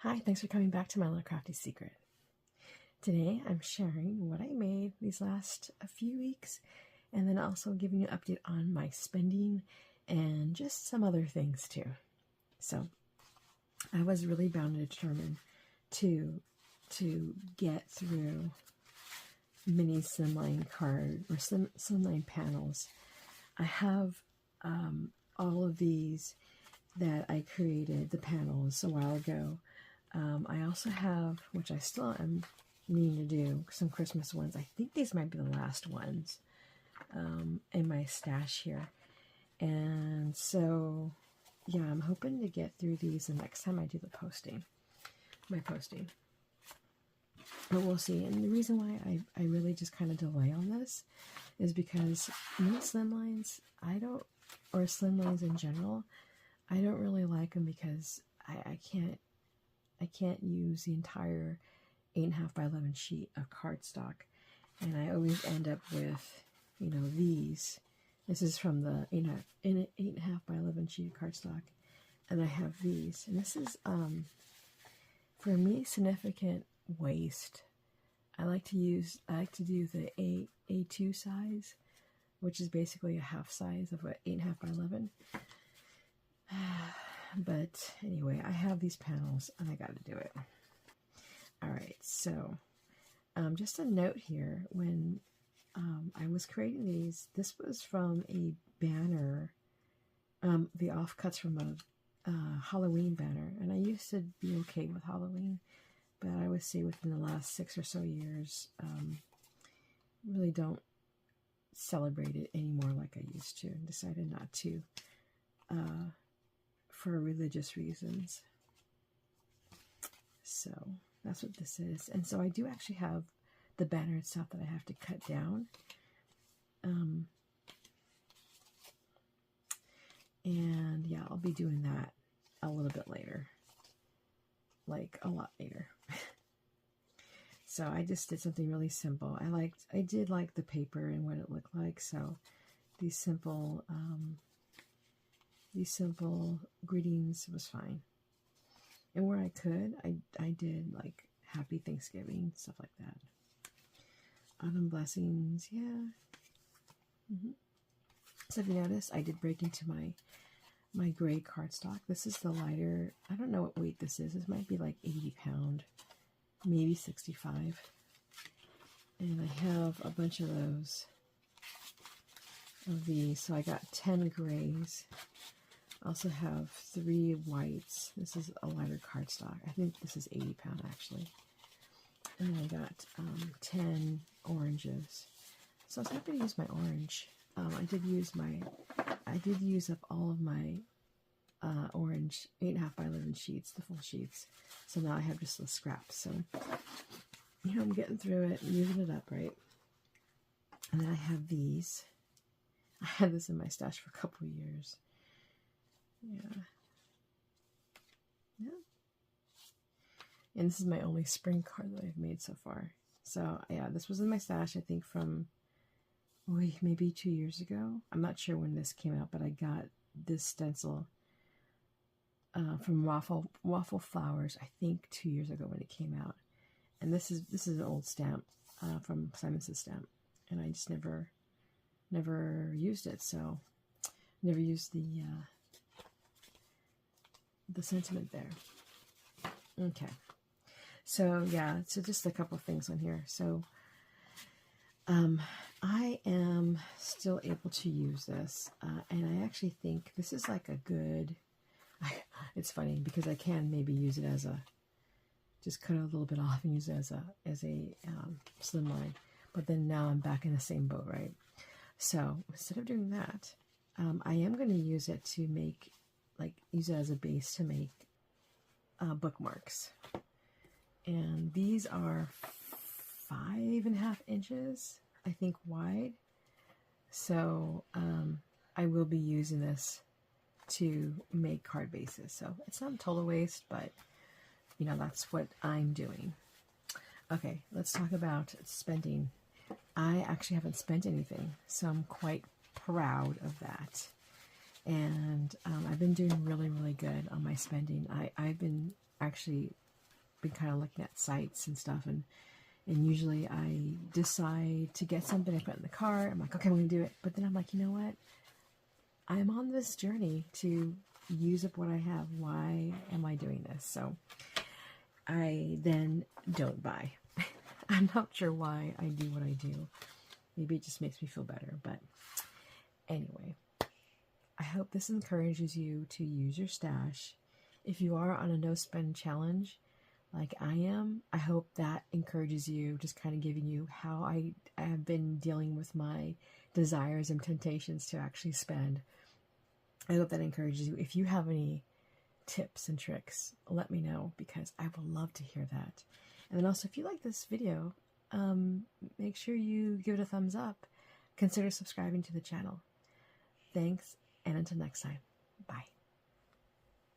Hi, thanks for coming back to my little crafty secret. Today I'm sharing what I made these last few weeks and then also giving you an update on my spending and just some other things too. So I was really bound and determined to get through mini slimline card or slimline panels. I have all of these that I created, the panels, a while ago. I also have, which I still am needing to do, some Christmas ones. I think these might be the last ones in my stash here. And so, yeah, I'm hoping to get through these the next time I do my posting. But we'll see. And the reason why I really just kind of delay on this is because mini slimlines, or slimlines in general, I don't really like them because I can't use the entire 8.5 by 11 sheet of cardstock, and I always end up with, these. This is from the 8.5 by 11 sheet of cardstock, and I have these, and this is for me significant waste. I like to do the A2 size, which is basically a half size of an 8.5 by 11. But anyway, I have these panels and I got to do it. All right, so just a note here, when I was creating these, this was from a banner, the offcuts from a Halloween banner, and I used to be okay with Halloween, but I would say within the last 6 or so years, really don't celebrate it anymore like I used to, and decided not to. For religious reasons. So that's what this is. And so I do actually have the banner itself that I have to cut down. And yeah, I'll be doing that a little bit later. Like a lot later. So I just did something really simple. I did like the paper and what it looked like. So these simple greetings was fine. And where I could, I did like Happy Thanksgiving, stuff like that. Autumn blessings, yeah. So if you notice, I did break into my gray cardstock. This is the lighter. I don't know what weight this is. This might be like 80 pound, maybe 65. And I have a bunch of these. So I got 10 grays. I also have 3 whites. This is a lighter cardstock. I think this is 80 pound actually. And I got 10 oranges. So I was happy to use my orange. I did use up all of my orange 8.5 by 11 sheets, the full sheets. So now I have just the scraps. So, I'm getting through it, using it up, right? And then I have these. I had this in my stash for a couple of years. Yeah. And this is my only spring card that I've made so far. So yeah, this was in my stash, I think from maybe 2 years ago. I'm not sure when this came out, but I got this stencil from Waffle Flowers, I think 2 years ago when it came out. And this is an old stamp from Simon Says Stamp, and I just never used it. So never used the sentiment there. Okay, so yeah, so just a couple things on here. So I am still able to use this, and I actually think this is like a good, it's funny because I can maybe use it as just cut it a little bit off and use it as a slimline, but then now I'm back in the same boat, right? So instead of doing that, I am going to use it to use it as a base to make bookmarks. And these are 5.5 inches, I think, wide. So I will be using this to make card bases. So it's not a total waste, but that's what I'm doing. Okay, let's talk about spending. I actually haven't spent anything, so I'm quite proud of that. And I've been doing really, really good on my spending. I've been actually been kind of looking at sites and stuff, and usually I decide to get something, I put it in the car, I'm like, okay, I'm going to do it. But then I'm like, you know what? I'm on this journey to use up what I have. Why am I doing this? So I then don't buy. I'm not sure why I do what I do. Maybe it just makes me feel better. But anyway, I hope this encourages you to use your stash. If you are on a no-spend challenge like I am, I hope that encourages you, just kind of giving you how I have been dealing with my desires and temptations to actually spend. I hope that encourages you. If you have any tips and tricks, let me know, because I would love to hear that. And then also, if you like this video, make sure you give it a thumbs up. Consider subscribing to the channel. Thanks, and until next time, bye.